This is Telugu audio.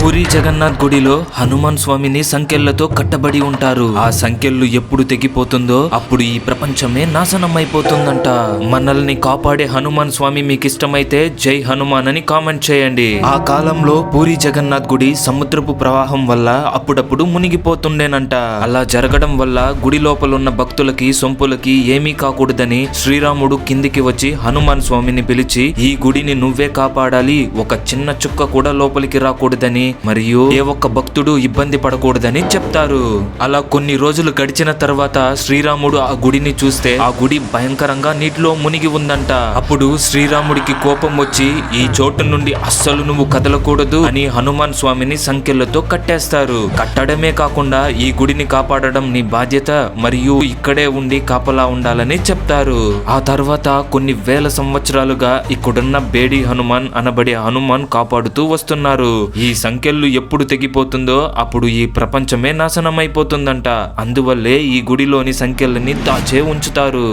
పూరి జగన్నాథ్ గుడిలో హనుమాన్ స్వామిని సంకెళ్లతో కట్టబడి ఉంటారు. ఆ సంకెళ్ళు ఎప్పుడు తెగిపోతుందో అప్పుడు ఈ ప్రపంచమే నాశనం అయిపోతుందంట. మనల్ని కాపాడే హనుమాన్ స్వామి మీకు ఇష్టమైతే జై హనుమాన్ అని కామెంట్ చేయండి. ఆ కాలంలో పూరి జగన్నాథ్ గుడి సముద్రపు ప్రవాహం వల్ల అప్పుడప్పుడు మునిగిపోతుండేనంట. అలా జరగడం వల్ల గుడి లోపల ఉన్న భక్తులకి సొంపులకి ఏమీ కాకూడదని శ్రీరాముడు కిందికి వచ్చి హనుమాన్ స్వామిని పిలిచి ఈ గుడిని నువ్వే కాపాడాలి, ఒక చిన్న చుక్క కూడా లోపలికి రాకూడదని మరియు ఏ ఒక్క భక్తుడు ఇబ్బంది పడకూడదని చెప్తారు. అలా కొన్ని రోజులు గడిచిన తర్వాత శ్రీరాముడు ఆ గుడిని చూస్తే ఆ గుడి భయంకరంగా నీటిలో మునిగి ఉందంట. అప్పుడు శ్రీరాముడికి కోపం వచ్చి ఈ చోటు నుండి అస్సలు నువ్వు కదలకూడదు అని హనుమాన్ స్వామిని సంకెళ్లతో కట్టేస్తారు. కట్టడమే కాకుండా ఈ గుడిని కాపాడడం నీ బాధ్యత మరియు ఇక్కడే ఉండి కాపలా ఉండాలని చెప్తారు. ఆ తర్వాత కొన్ని వేల సంవత్సరాలుగా ఇక్కడున్న బేడి హనుమాన్ అనబడే హనుమాన్ కాపాడుతూ వస్తున్నారు. ఈ సంకెళ్ళు ఎప్పుడు తెగిపోతుందో అప్పుడు ఈ ప్రపంచమే నాశనం అయిపోతుందంట. అందువల్లే ఈ గుడిలోని సంకెళ్ళని దాచే ఉంచుతారు.